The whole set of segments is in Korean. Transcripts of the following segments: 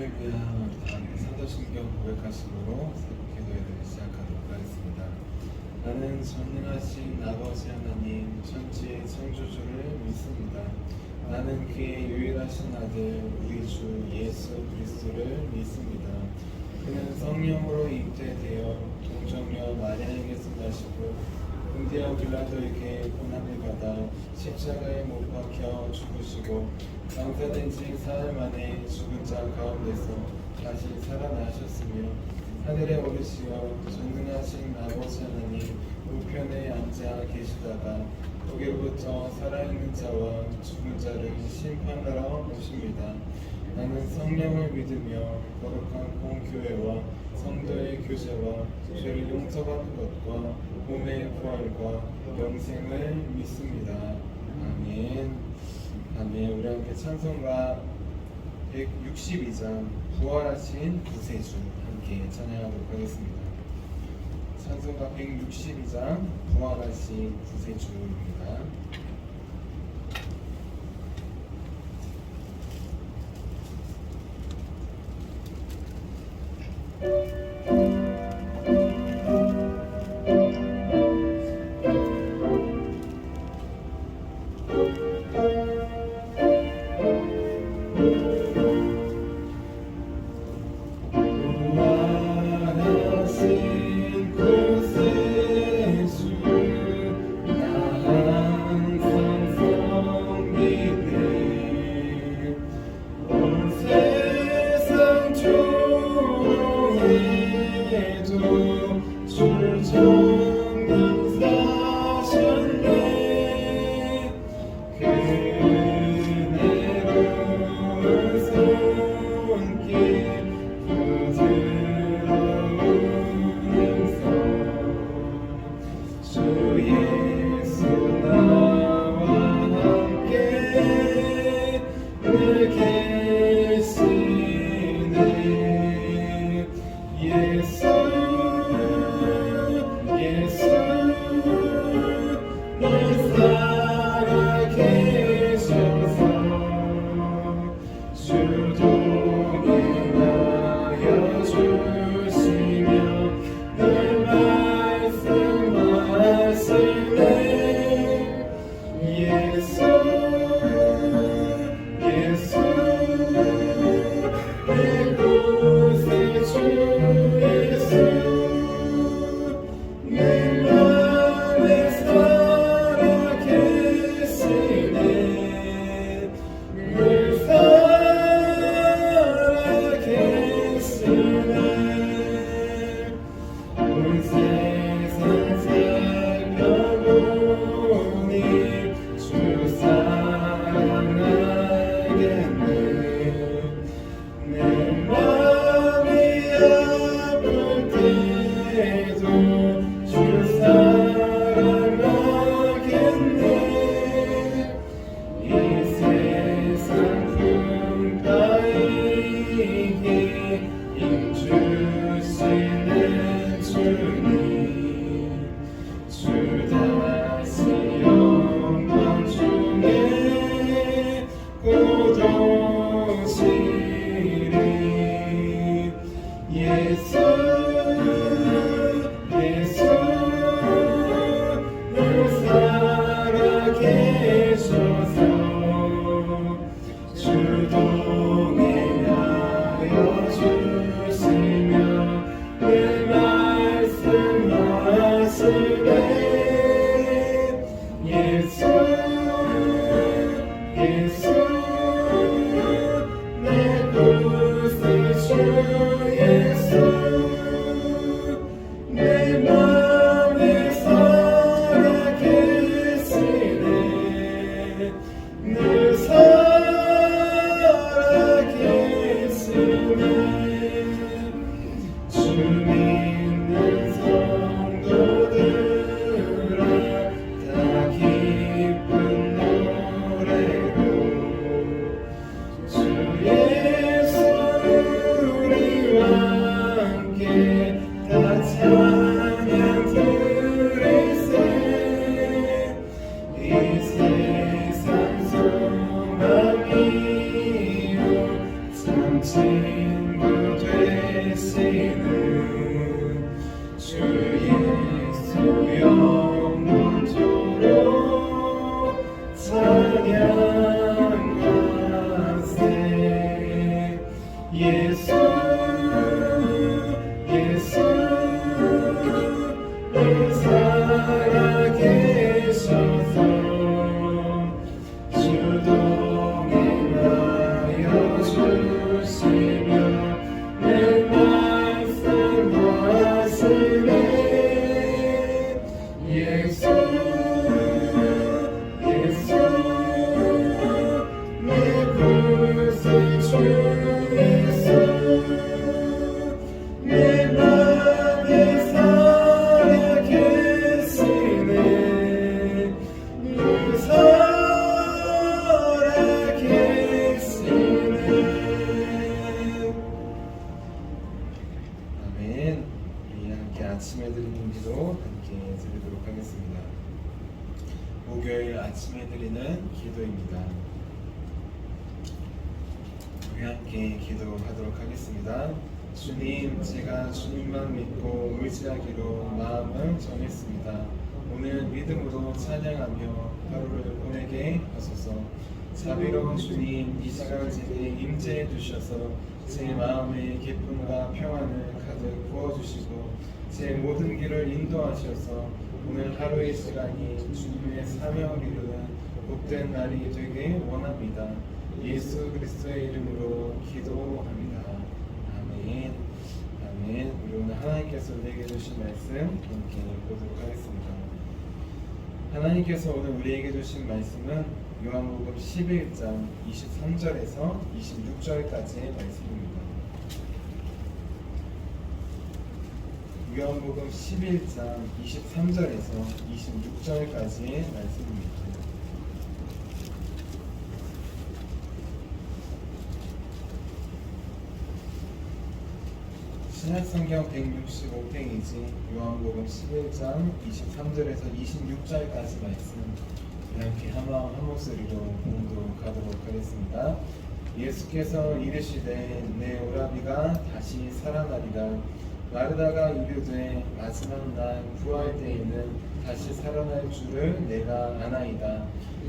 할렐루야. 사도신경 고백하심으로 새벽 기도회를 시작하도록 하겠습니다. 나는 전능하신 아버지 하나님 천지의 창조주를 믿습니다. 나는 그의 유일하신 아들 우리 주 예수 그리스도를 믿습니다. 그는 성령으로 잉태되어 동정녀 마리아에게서 나시고 본디오 빌라도에게 고난을 받아 십자가에 못 박혀 죽으시고 장사된 지 사흘 만에 죽은 자 가운데서 다시 살아나셨으며 하늘에 오르시어 전능하신 아버지 하나님 우편에 앉아 계시다가 거기로부터 살아있는 자와 죽은 자를 심판하러 오십니다. 나는 성령을 믿으며 거룩한 공교회와 성도의 교제와 죄를 용서받는 것과 몸의 부활과 영생을 믿습니다. 아멘. 아멘. 우리 함께 찬송가 162장 부활하신 구세주 함께 찬양하도록 하겠습니다. 찬송가 162장 부활하신 구세주입니다. 부활하신 구세주 나 찬양하세 예수 예수 살아계셔서 주동행하여 주시며 내 말씀하시네 예수 예수 내 불신 주 예수 내 맘에 살아계시네 주 살아계시네 아멘. 우리 함께 아침에 드리는 기도 함께 드리도록 하겠습니다. 목요일 아침에 드리는 기도입니다. 우리 함께 기도하도록 하겠습니다. 주님, 제가 주님만 믿고 의지하기로 마음을 정했습니다. 오늘 믿음으로 찬양하며 하루를 보내게 하소서. 자비로운 주님, 이 시간 제게 임재해 주셔서 제 마음에 기쁨과 평안을 가득 부어주시고 제 모든 길을 인도하셔서 오늘 하루의 시간이 주님의 사명을 이루는 복된 날이 되길 원합니다. 예수 그리스도의 이름으로 기도합니다. 아멘. 아멘. 우리 오늘 하나님께서 우리에게 주신 말씀 함께 보도록 하겠습니다. 하나님께서 오늘 우리에게 주신 말씀은 요한복음 11장 23절에서 26절까지의 말씀입니다. 요한복음 11장 23절에서 26절까지의 말씀입니다. 신약성경 165페이지 요한복음 11장 23절에서 26절까지 말씀 이렇게 한 마음 한 목소리로 봉독하도록 하겠습니다. 예수께서 이르시되 내 오라비가 다시 살아나리라. 마르다가 이르되 마지막 날 부활 때에는 다시 살아날 줄을 내가 아나이다.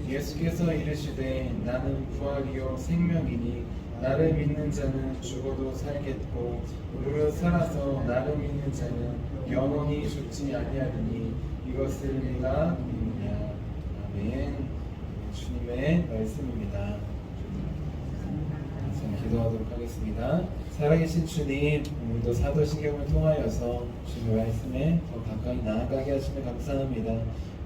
예수께서 이르시되 나는 부활이요 생명이니 나를 믿는 자는 죽어도 살겠고 무릇 살아서 나를 믿는 자는 영원히 죽지 아니하리니 이것을 내가 믿느냐. 아멘. 주님의 말씀입니다. 기도하도록 하겠습니다. 살아계신 주님, 오늘도 사도신경을 통하여서 주님의 말씀에 더 가까이 나아가게 하시면 감사합니다.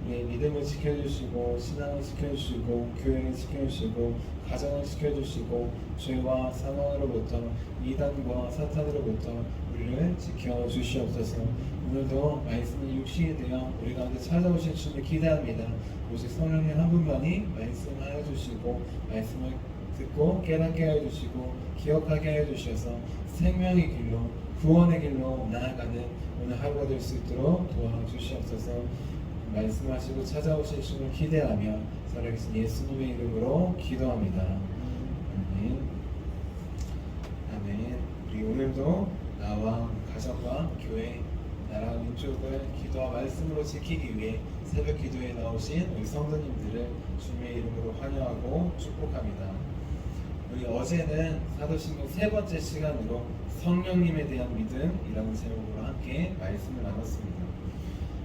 우리의 믿음을 지켜주시고 신앙을 지켜주시고 교회를 지켜주시고 가정을 지켜주시고 죄와 사망으로부터 이단과 사탄으로부터 우리를 지켜주시옵소서. 오늘도 말씀이 육신이 되어 우리 가운데 찾아오신 주님을 기대합니다. 오직 성령님 한 분만이 말씀하여 주시고 말씀을 듣고 깨닫게 하여 주시고 기억하게 하여 주셔서 생명의 길로 구원의 길로 나아가는 오늘 하루가 될 수 있도록 도와주시옵소서. 말씀하시고 찾아오실 주님을 기대하며 살아계신 예수님의 이름으로 기도합니다. 아멘. 아멘. 우리 오늘도 나와 가정과 교회, 나라 민족을 기도와 말씀으로 지키기 위해 새벽 기도에 나오신 우리 성도님들을 주님의 이름으로 환영하고 축복합니다. 우리 어제는 사도신경 세 번째 시간으로 성령님에 대한 믿음이라는 제목으로 함께 말씀을 나눴습니다.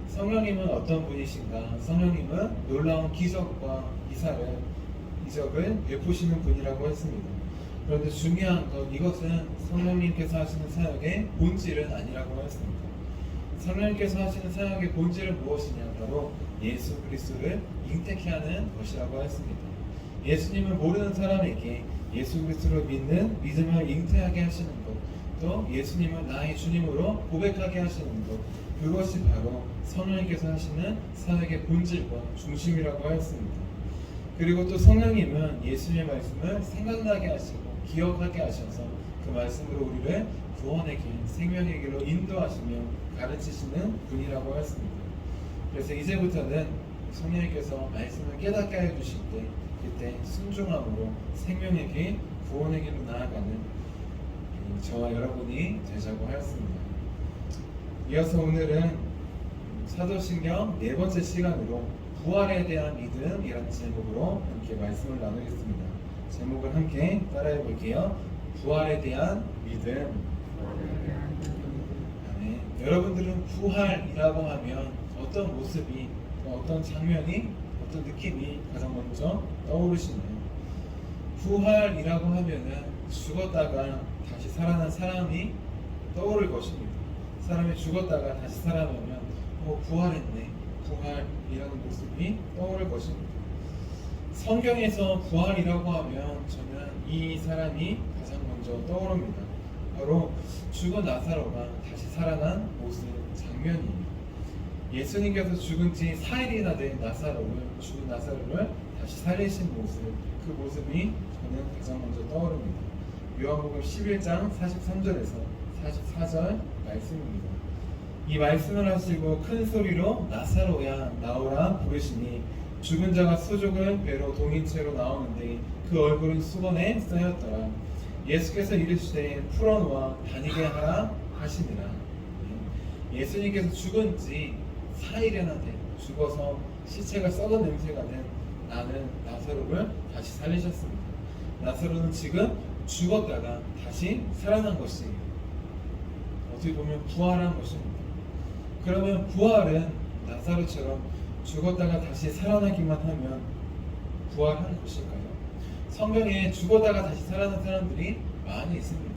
성령님은 어떤 분이신가? 성령님은 놀라운 기적과 이적을 베푸시는 분이라고 했습니다. 그런데 중요한 건 이것은 성령님께서 하시는 사역의 본질은 아니라고 했습니다. 성령님께서 하시는 사역의 본질은 무엇이냐? 바로 예수 그리스도를 잉태케 하는 것이라고 했습니다. 예수님을 모르는 사람에게 예수 그리스도를 믿는 믿음을 잉태하게 하시는 것, 또 예수님을 나의 주님으로 고백하게 하시는 것, 그것이 바로 성령님께서 하시는 사역의 본질과 중심이라고 하였습니다. 그리고 또 성령님은 예수님의 말씀을 생각나게 하시고 기억하게 하셔서 그 말씀으로 우리를 구원의 길, 생명의 길로 인도하시며 가르치시는 분이라고 하였습니다. 그래서 이제부터는 성령님께서 말씀을 깨닫게 하여 주실 때 그때 순종함으로 생명의 길, 구원의 길로 나아가는 저와 여러분이 되자고 하였습니다. 이어서 오늘은 사도신경 네 번째 시간으로 부활에 대한 믿음이라는 제목으로 함께 말씀을 나누겠습니다. 제목을 함께 따라해 볼게요. 부활에 대한 믿음. 아멘. 여러분들은 부활이라고 하면 어떤 모습이, 어떤 장면이, 어떤 느낌이 가장 먼저 떠오르시나요? 부활이라고 하면은 죽었다가 다시 살아난 사람이 떠오를 것입니다. 사람이 죽었다가 다시 살아나면 부활했네, 부활이라는 모습이 떠오를 것입니다. 성경에서 부활이라고 하면 저는 이 사람이 가장 먼저 떠오릅니다. 바로 죽은 나사로가 다시 살아난 모습, 장면이에요. 예수님께서 죽은 지 4일이나 된 죽은 나사로를 다시 살리신 모습, 그 모습이 저는 가장 먼저 떠오릅니다. 요한복음 11장 43절에서 44절 말씀입니다. 이 말씀을 하시고 큰 소리로 나사로야 나오라 부르시니 죽은 자가 수족을 배로 동인 채로 나오는데 그 얼굴은 수건에 쌓였더라. 예수께서 이르시되 풀어놓아 다니게 하라 하시니라. 예수님께서 죽은 지 4일이나 된, 죽어서 시체가 썩은 냄새가 된 나는 나사로를 다시 살리셨습니다. 나사로는 지금 죽었다가 다시 살아난 것이에요. 어떻게 보면 부활한 것입니다. 그러면 부활은 나사로처럼 죽었다가 다시 살아나기만 하면 부활한 것일까요? 성경에 죽었다가 다시 살아난 사람들이 많이 있습니다.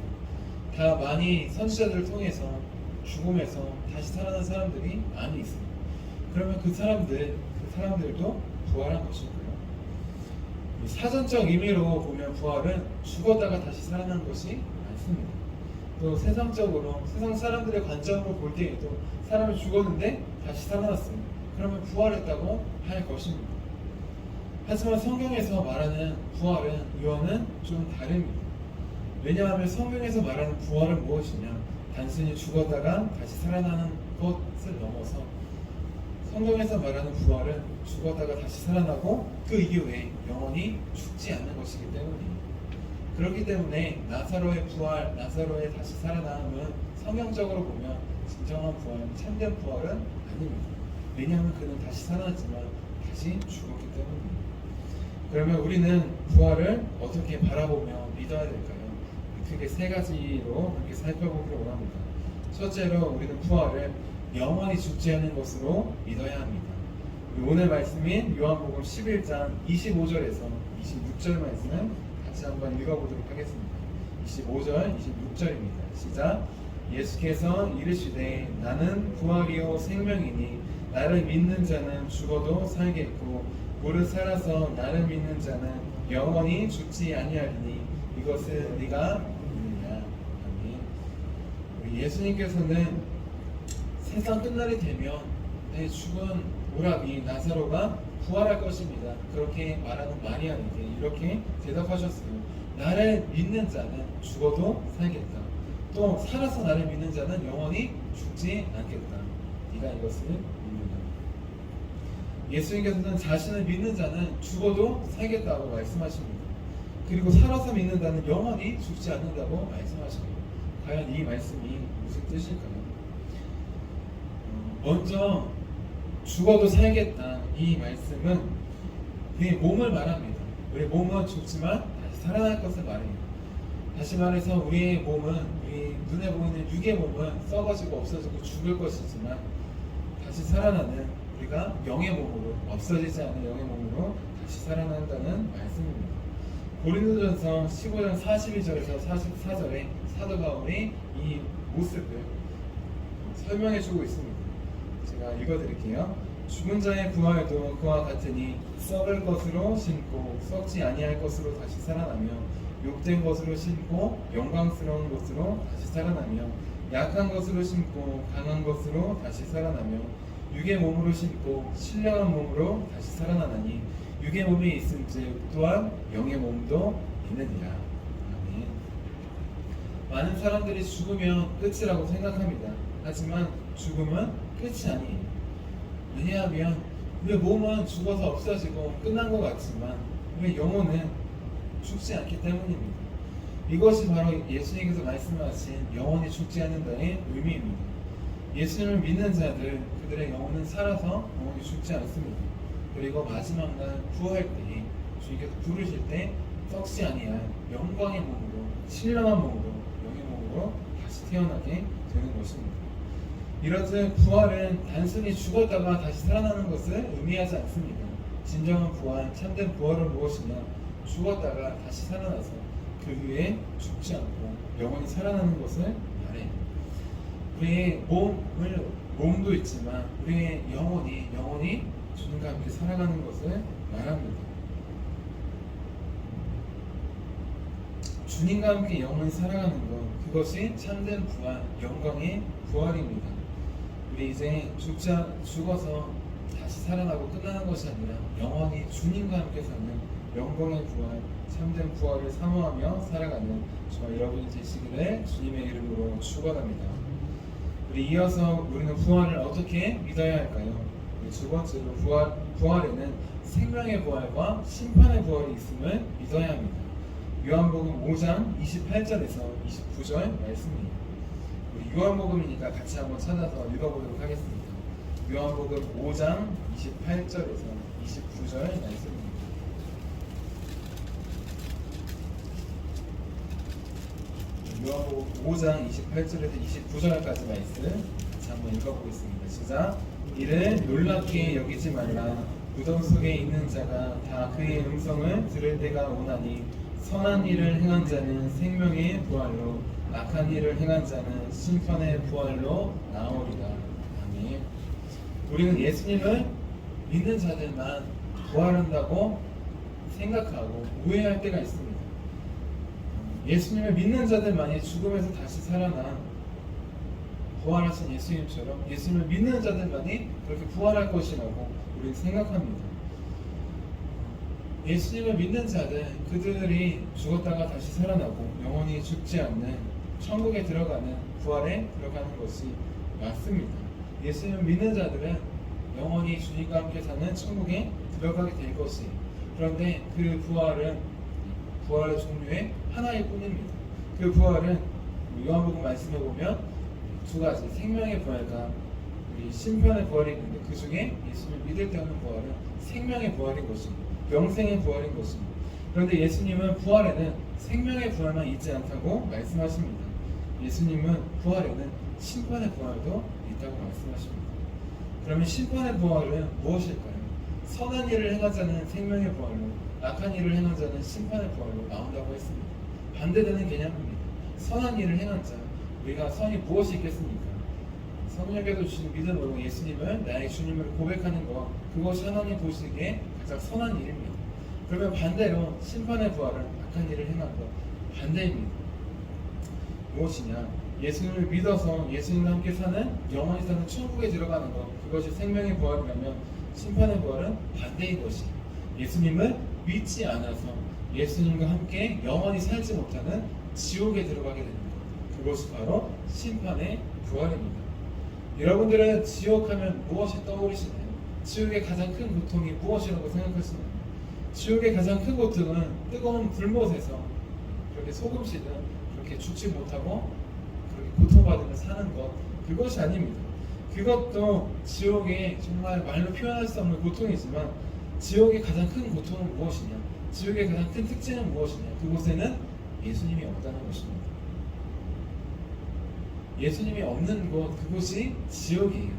다 많이 선지자들을 통해서 죽음에서 다시 살아난 사람들이 많이 있습니다. 그러면 그 사람들도 부활한 것일까요? 사전적 의미로 보면 부활은 죽었다가 다시 살아난 것이 맞습니다. 또 세상적으로, 세상 사람들의 관점으로 볼 때에도 사람이 죽었는데 다시 살아났어요. 그러면 부활했다고 할 것입니다. 하지만 성경에서 말하는 부활은 이와는 좀 다릅니다. 왜냐하면 성경에서 말하는 부활은 무엇이냐? 단순히 죽었다가 다시 살아나는 것을 넘어서 성경에서 말하는 부활은 죽었다가 다시 살아나고 그 이후에 영원히 죽지 않는 것이기 때문입니다. 그렇기 때문에 나사로의 부활, 나사로의 다시 살아남은 성경적으로 보면 진정한 부활, 참된 부활은 아닙니다. 왜냐하면 그는 다시 살아났지만 다시 죽었기 때문입니다. 그러면 우리는 부활을 어떻게 바라보며 믿어야 될까요? 크게 세 가지로 함께 살펴보기를 원합니다. 첫째로 우리는 부활을 영원히 죽지 않는 것으로 믿어야 합니다. 우리 오늘 말씀인 요한복음 11장 25절에서 26절 말씀은 같이 한번 읽어보도록 하겠습니다. 25절, 26절입니다. 시작. 예수께서 이르시되 나는 부활이요 생명이니 나를 믿는 자는 죽어도 살겠고 무릇 살아서 나를 믿는 자는 영원히 죽지 아니하리니 이것을 네가 믿느냐. 아멘. 우리 예수님께서는 세상 끝날이 되면 내 죽은 오라비 나사로가 부활할 것입니다. 그렇게 말하는 마리아에게 이렇게 대답하셨어요. 나를 믿는 자는 죽어도 살겠다. 또 살아서 나를 믿는 자는 영원히 죽지 않겠다. 네가 이것을 믿느냐. 예수님께서는 자신을 믿는 자는 죽어도 살겠다고 말씀하십니다. 그리고 살아서 믿는 자는 영원히 죽지 않는다고 말씀하십니다. 과연 이 말씀이 무슨 뜻일까요? 먼저 죽어도 살겠다 이 말씀은 우리의 몸을 말합니다. 우리의 몸은 죽지만 다시 살아날 것을 말합니다. 다시 말해서 우리의 몸은, 우리 눈에 보이는 육의 몸은 썩어지고 없어지고 죽을 것이지만 다시 살아나는 우리가 영의 몸으로, 없어지지 않는 영의 몸으로 다시 살아난다는 말씀입니다. 고린도전서 15장 42절에서 44절에 사도 바울이 이 모습을 설명해주고 있습니다. 제가 읽어드릴게요. 죽은 자의 부활도 그와 같으니 썩을 것으로 신고 썩지 아니할 것으로 다시 살아나며 욕된 것으로 신고 영광스러운 것으로 다시 살아나며 약한 것으로 신고 강한 것으로 다시 살아나며 육의 몸으로 신고 신령한 몸으로 다시 살아나나니 육의 몸이 있은즉 또한 영의 몸도 있느니라. 아멘. 많은 사람들이 죽으면 끝이라고 생각합니다. 하지만 죽음은 끝이 아니에요. 왜냐하면 우리의 몸은 죽어서 없어지고 끝난 것 같지만 우리의 영혼은 죽지 않기 때문입니다. 이것이 바로 예수님께서 말씀하신 영원히 죽지 않는다의 의미입니다. 예수님을 믿는 자들, 그들의 영혼은 살아서 영원히 죽지 않습니다. 그리고 마지막 날 구할 때 주님께서 부르실 때 썩지 아니한 영광의 몸으로, 신령한 몸으로, 영의 몸으로 다시 태어나게 되는 것입니다. 이렇듯 부활은 단순히 죽었다가 다시 살아나는 것을 의미하지 않습니다. 진정한 부활, 참된 부활은 무엇이냐? 죽었다가 다시 살아나서 그 후에 죽지 않고 영원히 살아나는 것을 말해요. 우리의 몸도 있지만 우리의 영혼이 주님과 함께 살아가는 것을 말합니다. 주님과 함께 영원히 살아가는 것, 그것이 참된 부활, 영광의 부활입니다. 우리 이제 죽어서 다시 살아나고 끝나는 것이 아니라 영원히 주님과 함께 사는 영광의 부활, 참된 부활을 사모하며 살아가는 저와 여러분이 되시기를 주님의 이름으로 축원합니다. 우리 이어서 우리는 부활을 어떻게 믿어야 할까요? 두 번째로 부활에는 생명의 부활과 심판의 부활이 있음을 믿어야 합니다. 요한복음 5장 28절에서 29절 말씀입니다. 우리 요한복음이니까 같이 한번 찾아서 읽어보도록 하겠습니다. 요한복음 5장 28절에서 29절 말씀입니다. 요한복음 5장 28절에서 29절까지 말씀 같이 한번 읽어보겠습니다. 시작. 이를 놀랍게 여기지 말라. 무덤 속에 있는 자가 다 그의 음성을 들을 때가 오나니 선한 일을 행한 자는 생명의 부활로, 악한 일을 행한 자는 심판의 부활로 나오리라. 아멘. 우리는 예수님을 믿는 자들만 부활한다고 생각하고 오해할 때가 있습니다. 예수님을 믿는 자들만이 죽음에서 다시 살아나 부활하신 예수님처럼 예수님을 믿는 자들만이 그렇게 부활할 것이라고 우리는 생각합니다. 예수님을 믿는 자들, 그들이 죽었다가 다시 살아나고 영원히 죽지 않는 천국에 들어가는, 부활에 들어가는 것이 맞습니다. 예수님을 믿는 자들은 영원히 주님과 함께 사는 천국에 들어가게 될 것이에요. 그런데 그 부활의 종류의 하나일 뿐입니다. 그 부활은 요한복음 말씀에 보면 두 가지, 생명의 부활과 우리 심판의 부활이 있는데 그 중에 예수님을 믿을 때 하는 부활은 생명의 부활인 것입니다. 영생의 부활인 것입니다. 그런데 예수님은 부활에는 생명의 부활만 있지 않다고 말씀하십니다. 예수님은 부활에는 심판의 부활도 있다고 말씀하십니다. 그러면 심판의 부활은 무엇일까요? 선한 일을 행한 자는 생명의 부활로, 악한 일을 행한 자는 심판의 부활로 나온다고 했습니다. 반대되는 개념입니다. 선한 일을 행한 자, 우리가 선이 무엇이 있겠습니까? 성령께서 주신 믿음으로 예수님을 나의 주님을 고백하는 것, 그것이 하나님 보시기에 가장 선한 일입니다. 그러면 반대로 심판의 부활은 악한 일을 행한 것, 반대입니다. 무엇이냐? 예수님을 믿어서 예수님과 함께 사는, 영원히 사는 천국에 들어가는 것, 그것이 생명의 부활이라면 심판의 부활은 반대인 것이, 예수님을 믿지 않아서 예수님과 함께 영원히 살지 못하는 지옥에 들어가게 되는 것, 그것이 바로 심판의 부활입니다. 여러분들은 지옥하면 무엇이 떠오르시나요? 지옥의 가장 큰 고통이 무엇이라고 생각하시나요? 지옥의 가장 큰 고통은 뜨거운 불못에서 그렇게 소금씨는 그렇게 죽지 못하고 그렇게 고통받으며 사는 것, 그것이 아닙니다. 그것도 지옥의 정말 말로 표현할 수 없는 고통이지만 지옥의 가장 큰 고통은 무엇이냐? 지옥의 가장 큰 특징은 무엇이냐? 그곳에는 예수님이 없다는 것입니다. 예수님이 없는 곳, 그곳이 지옥이에요.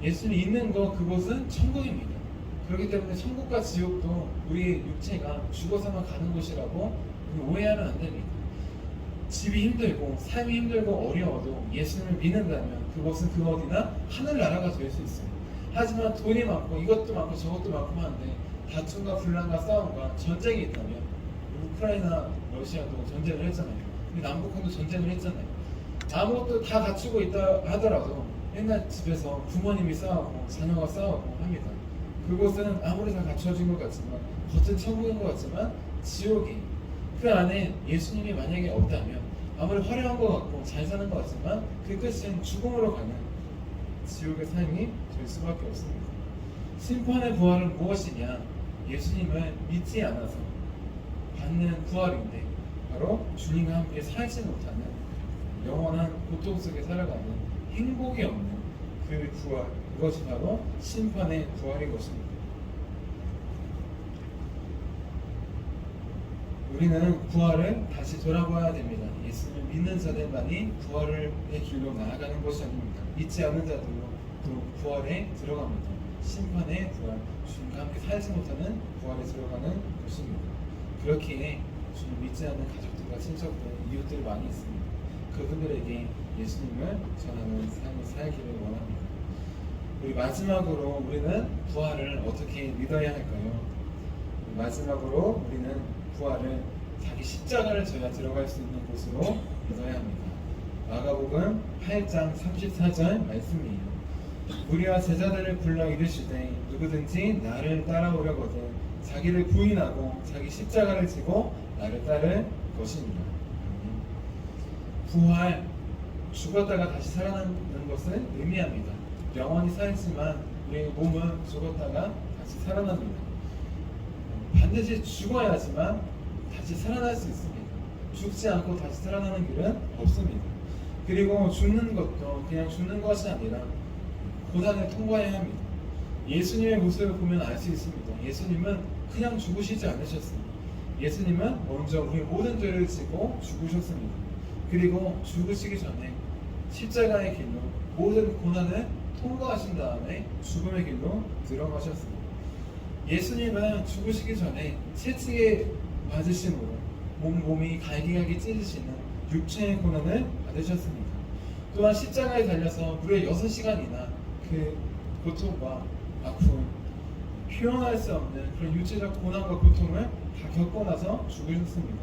예수님이 있는 곳, 그곳은 천국입니다. 그렇기 때문에 천국과 지옥도 우리의 육체가 죽어서만 가는 곳이라고 오해하면 안 됩니다. 집이 힘들고 삶이 힘들고 어려워도 예수님을 믿는다면 그곳은 그 어디나 하늘나라가 될 수 있어요. 하지만 돈이 많고 이것도 많고 저것도 많고 한데 다툼과 분란과 싸움과 전쟁이 있다면, 우크라이나 러시아도 전쟁을 했잖아요. 남북한도 전쟁을 했잖아요. 아무것도 다 갖추고 있다 하더라도 맨날 집에서 부모님이 싸우고 자녀가 싸우고 합니다. 그곳은 아무리 다 갖춰진 것 같지만, 겉은 천국인 것 같지만 지옥이, 그 안에 예수님이 만약에 없다면 아무리 화려한 것 같고 잘 사는 것 같지만 그 끝은 죽음으로 가는 지옥의 삶이 될 수밖에 없습니다. 심판의 부활은 무엇이냐? 예수님을 믿지 않아서 받는 부활인데 바로 주님과 함께 살지 못하는 영원한 고통 속에 살아가는 행복이 없는 그 부활, 그것이 바로 심판의 부활인 것입니다. 우리는 부활을 다시 돌아봐야 됩니다. 예수님을 믿는 자들만이 부활의 길로 나아가는 것이 아닙니다. 믿지 않는 자들도 또 부활에 들어갑니다. 심판의 부활, 주님과 함께 살지 못하는 부활에 들어가는 것입니다. 그렇기에 주님 믿지 않는 가족들과 친척들, 이웃들이 많이 있습니다. 그분들에게 예수님을 전하는 삶을 살기를 원합니다. 우리 마지막으로 우리는 부활을 어떻게 믿어야 할까요? 마지막으로 우리는 부활을 자기 십자가를 져야 들어갈 수 있는 곳으로 믿어야 합니다. 마가복음 8장 34절 말씀이에요. 우리와 제자들을 불러 이르시되 누구든지 나를 따라오려거든 자기를 부인하고 자기 십자가를 지고 나를 따를 것입니다. 부활, 죽었다가 다시 살아나는 것을 의미합니다. 영원히 살지만 우리의 몸은 죽었다가 다시 살아납니다. 반드시 죽어야지만 다시 살아날 수 있습니다. 죽지 않고 다시 살아나는 길은 없습니다. 그리고 죽는 것도 그냥 죽는 것이 아니라 고난을 통과해야 합니다. 예수님의 모습을 보면 알 수 있습니다. 예수님은 그냥 죽으시지 않으셨습니다. 예수님은 먼저 우리의 모든 죄를 지고 죽으셨습니다. 그리고 죽으시기 전에 십자가의 길로 모든 고난을 통과하신 다음에 죽음의 길로 들어가셨습니다. 예수님은 죽으시기 전에 채찍에 맞으심으로 몸이 갈기갈기 찢으시는 육체의 고난을 받으셨습니다. 또한 십자가에 달려서 무려 6시간이나 그 고통과 아픔, 표현할 수 없는 그런 육체적 고난과 고통을 다 겪고 나서 죽으셨습니다.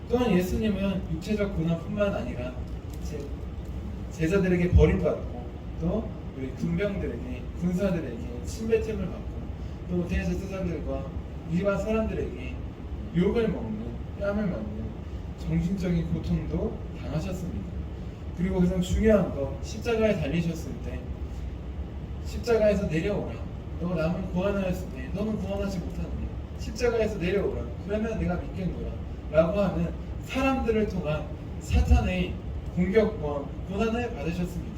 또한 예수님은 육체적 고난뿐만 아니라 제자들에게 버림받고 또 우리 군병들에게, 군사들에게 침뱉음을 받고 또 대제사장들과 일반 사람들에게 욕을 먹는, 뺨을 맞는 정신적인 고통도 당하셨습니다. 그리고 가장 중요한 거, 십자가에 달리셨을 때 십자가에서 내려오라. 너가 남을 구원하였을 때 너는 구원하지 못하느냐. 십자가에서 내려오라. 그러면 내가 믿겠노라. 라고 하는 사람들을 통한 사탄의 공격과 고난을 받으셨습니다.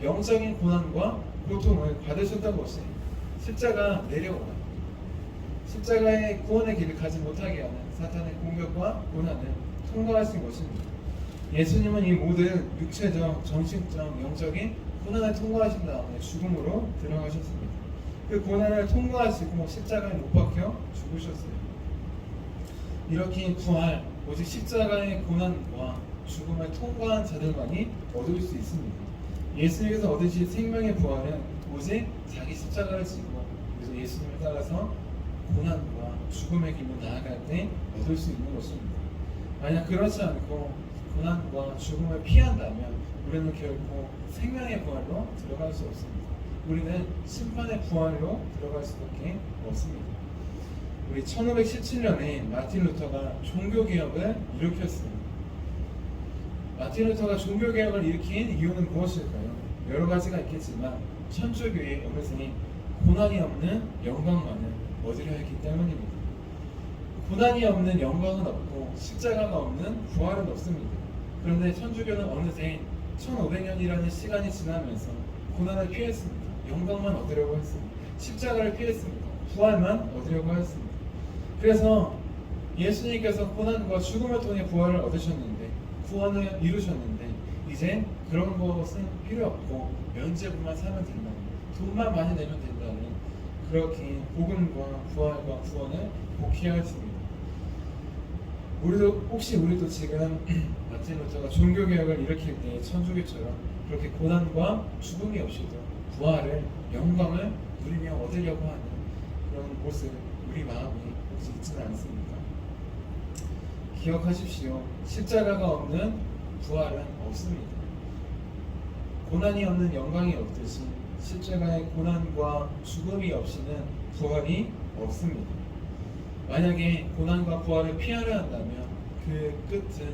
영적인 고난과 고통을 받으셨던 것이 십자가 내려오라. 십자가의 구원의 길을 가지 못하게 하는 사탄의 공격과 고난을 통과하신 것입니다. 예수님은 이 모든 육체적, 정신적, 영적인 고난을 통과하신 다음에 죽음으로 들어가셨습니다. 그 고난을 통과하시고 십자가에 못 박혀 죽으셨어요. 이렇게 부활, 오직 십자가의 고난과 죽음을 통과한 자들만이 얻을 수 있습니다. 예수님께서 얻으신 생명의 부활은 오직 자기 십자가를 지고 그래서 예수님을 따라서 고난과 죽음의 길로 나아갈 때 얻을 수 있는 것입니다. 만약 그렇지 않고 고난과 죽음을 피한다면 우리는 결코 생명의 부활로 들어갈 수 없습니다. 우리는 심판의 부활로 들어갈 수밖에 없습니다. 우리 1517년에 마틴 루터가 종교개혁을 일으켰습니다. 마틴 루터가 종교개혁을 일으킨 이유는 무엇일까요? 여러 가지가 있겠지만 천주교의 어느새 고난이 없는 영광만을 얻으려 했기 때문입니다. 고난이 없는 영광은 없고 십자가가 없는 부활은 없습니다. 그런데 천주교는 어느새 1500년이라는 시간이 지나면서 고난을 피했습니다. 영광만 얻으려고 했습니다. 십자가를 피했습니다. 부활만 얻으려고 했습니다. 그래서 예수님께서 고난과 죽음을 통해 부활을 얻으셨는데 구원을 이루셨는데 이제 그런 것은 필요 없고 면죄부만 사면 된다. 돈만 많이 내면 된다는 그렇게 복음과 부활과 구원을 복귀하였습니다. 우리도 지금 마틴 루터가 종교개혁을 일으킬 때 천주교처럼 그렇게 고난과 죽음이 없이도 부활을, 영광을 누리며 얻으려고 하는 그런 모습, 우리 마음이 혹시 있지는 않습니까? 기억하십시오. 십자가가 없는 부활은 없습니다. 고난이 없는 영광이 없듯이 십자가의 고난과 죽음이 없이는 부활이 없습니다. 만약에 고난과 부활을 피하려 한다면 그 끝은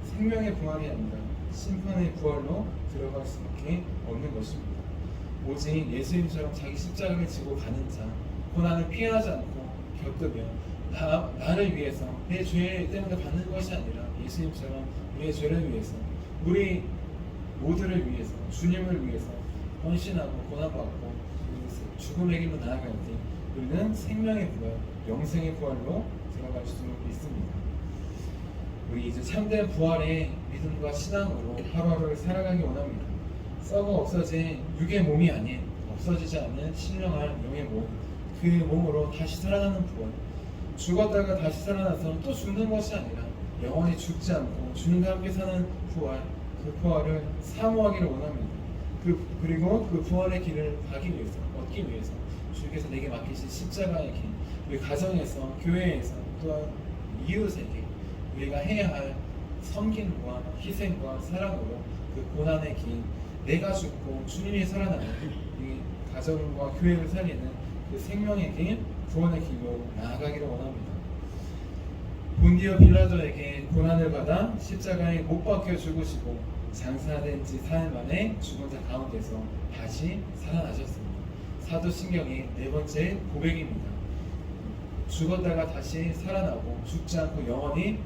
생명의 부활이 아니라 심판의 부활로 들어갈 수밖에 없는 것입니다. 오직 예수님처럼 자기 십자가를 지고 가는 자, 고난을 피하지 않고 겪으며 나를 위해서 내 죄 때문에 받는 것이 아니라 예수님처럼 우리의 죄를 위해서, 우리 모두를 위해서, 주님을 위해서 헌신하고 고난받고 죽음의 길로 나아갈 때 우리는 생명의 부활, 영생의 부활로 들어갈 수 있습니다. 우리 이제 참된 부활의 믿음과 신앙으로 하루하루를 살아가기 원합니다. 썩어 없어진 육의 몸이 아닌 없어지지 않는 신령한 영의 몸, 그 몸으로 다시 살아나는 부활, 죽었다가 다시 살아나서 또 죽는 것이 아니라 영원히 죽지 않고 주님과 함께 사는 부활, 그 부활을 사모하기를 원합니다. 그리고 그 부활의 길을 가기 위해서, 얻기 위해서 주님께서 내게 맡기신 십자가의 길, 우리 가정에서, 교회에서, 또한 이웃에게 우리가 해야 할 섬김과 희생과 사랑으로 그 고난의 길, 내가 죽고 주님이 살아나는 이 가정과 교회를 살리는 그 생명의 길, 구원의 길로 나아가기를 원합니다. 본디오 빌라도에게 고난을 받아 십자가에 못 박혀 죽으시고 장사된 지 4일 만에 죽은 자 가운데서 다시 살아나셨습니다. 사도신경의 네 번째 고백입니다. 죽었다가 다시 살아나고 죽지 않고 영원히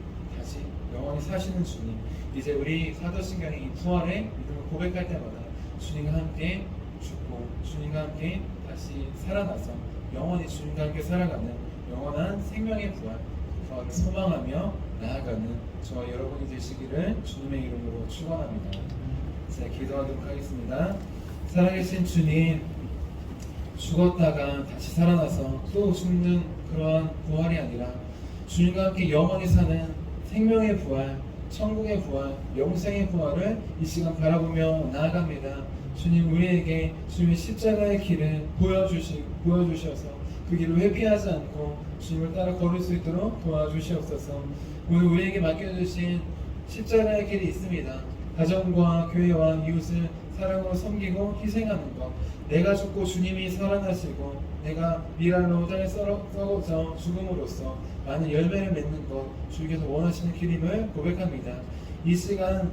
사시는 주님. 이제 우리 사도신경의 이 부활의 믿음을 고백할 때마다 주님과 함께 죽고 주님과 함께 다시 살아나서 영원히 주님과 함께 살아가는 영원한 생명의 부활을 소망하며 나아가는 저와 여러분이 되시기를 주님의 이름으로 축원합니다. 자, 기도하도록 하겠습니다. 살아계신 주님, 죽었다가 다시 살아나서 또 죽는 그러한 부활이 아니라 주님과 함께 영원히 사는 생명의 부활, 천국의 부활, 영생의 부활을 이 시간 바라보며 나아갑니다. 주님, 우리에게 주님의 십자가의 길을 보여주셔서 그 길을 회피하지 않고 주님을 따라 걸을 수 있도록 도와주시옵소서. 오늘 우리에게 맡겨주신 십자가의 길이 있습니다. 가정과 교회와 이웃을 사랑으로 섬기고 희생하는 것, 내가 죽고 주님이 살아나시고 내가 미랄로 땅에 썩어져 죽음으로써 많은 열매를 맺는 것, 주께서 원하시는 길임을 고백합니다. 이 시간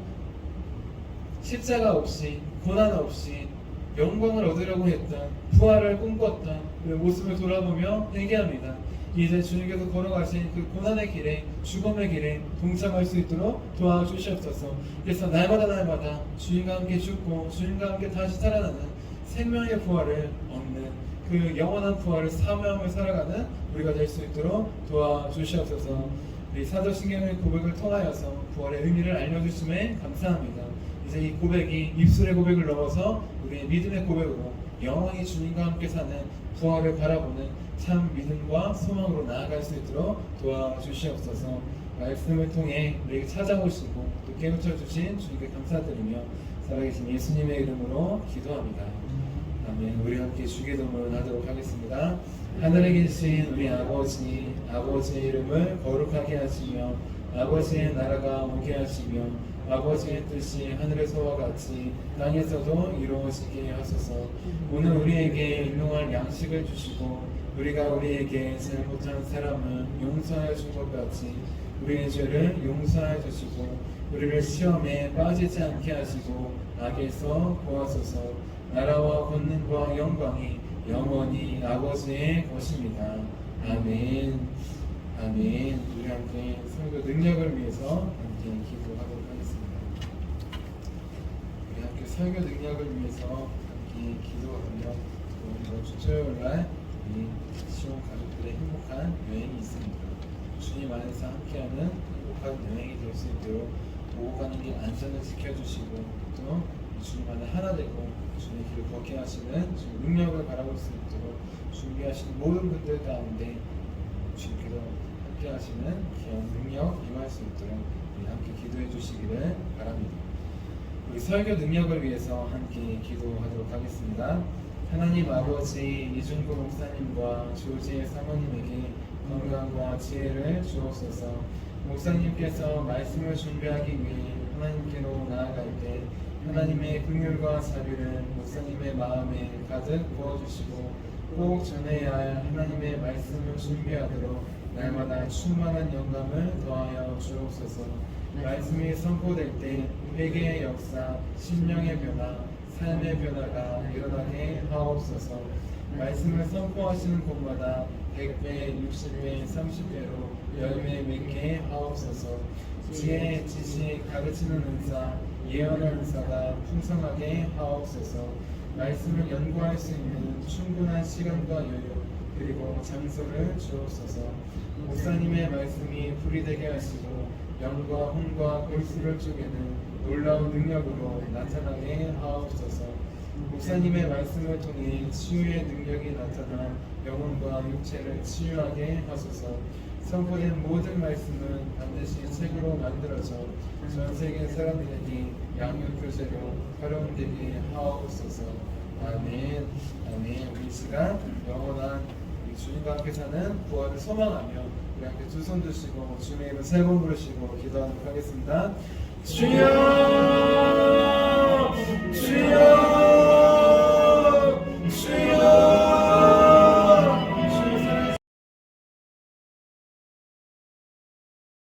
십자가 없이 고난 없이 영광을 얻으려고 했던, 부활을 꿈꿨던 그 모습을 돌아보며 회개합니다. 이제 주님께서 걸어가신 그 고난의 길에, 죽음의 길에 동참할 수 있도록 도와주시옵소서. 그래서 날마다 주님과 함께 죽고 주님과 함께 다시 살아나는 생명의 부활을 얻는 그 영원한 부활을 사모하며 살아가는 우리가 될 수 있도록 도와주시옵소서. 우리 사도신경의 고백을 통하여서 부활의 의미를 알려주심에 감사합니다. 이제 이 고백이 입술의 고백을 넘어서 우리의 믿음의 고백으로 영원히 주님과 함께 사는 부활을 바라보는 참 믿음과 소망으로 나아갈 수 있도록 도와주시옵소서. 말씀을 통해 우리에게 찾아오시고 또 깨우쳐 주신 주님께 감사드리며 살아계신 예수님의 이름으로 기도합니다. 아멘. 우리 함께 주기도문을 하도록 하겠습니다. 하늘에 계신 우리 아버지, 아버지의 이름을 거룩하게 하시며 아버지의 나라가 오게 하시며 아버지의 뜻이 하늘에서와 같이 땅에서도 이루어지게 하소서. 오늘 우리에게 일용할 양식을 주시고 우리가 우리에게 잘못한 사람은 용서하여 준 것 같이 우리의 죄를 용서하여 주시고 우리를 시험에 빠지지 않게 하시고 악에서 구하소서. 나라와 권능과 영광이 영원히 아버지의 것입니다. 아멘. 아멘. 우리 함께 성도 능력을 위해서 함께 기도하도록 하겠습니다. 우리 함께 설교 능력을 위해서 함께 기도하며 이번 주 토요일날 우리 시온 가족들의 행복한 여행이 있습니다. 주님 안에서 함께하는 행복한 여행이 될 수 있도록 오고 가는 길 안전을 지켜주시고 또 주님 안에 하나 되고 주님의 길을 걷게 하시는 주님 능력을 바라볼 수 있도록 준비하시는 모든 분들 가운데 주님께서 함께 하시는 귀한 능력 임할 수 있도록 우리 함께 기도해 주시기를 바랍니다. 우리 설교 능력을 위해서 함께 기도하도록 하겠습니다. 하나님 아버지, 이준구 목사님과 조지의 사모님에게 건강과 지혜를 주옵소서. 목사님께서 말씀을 준비하기 위해 하나님께로 나아갈 때 하나님의 긍휼과 자비를 목사님의 마음에 가득 부어주시고 꼭 전해야 할 하나님의 말씀을 준비하도록 날마다 충만한 영감을 더하여 주옵소서. 말씀이 선포될 때 회개의 역사, 심령의 변화, 삶의 변화가 일어나게 하옵소서. 말씀을 선포하시는 곳마다 100배, 60배, 30배로 열매 맺게 하옵소서. 지혜, 지식, 가르치는 은사, 예언의 은사가 풍성하게 하옵소서. 말씀을 연구할 수 있는 충분한 시간과 여유 그리고 장소를 주옵소서. 목사님의 말씀이 불이 되게 하시고 영과 혼과 골수를 쪼개는 놀라운 능력으로 나타나게 하옵소서. 목사님의 말씀을 통해 치유의 능력이 나타나 영혼과 육체를 치유하게 하소서. 선포된 모든 말씀은 반드시 책으로 만들어져 전 세계 사람들에게 양육 교재로 활용되게 하옵소서. 아멘. 아멘. 우리 이 시간 영원한 우리 주님과 함께 사는 부활을 소망하며 우리 함께 두 손 드시고 주님의 이름 세 번 부르시고 기도하도록 하겠습니다. 주여, 주여.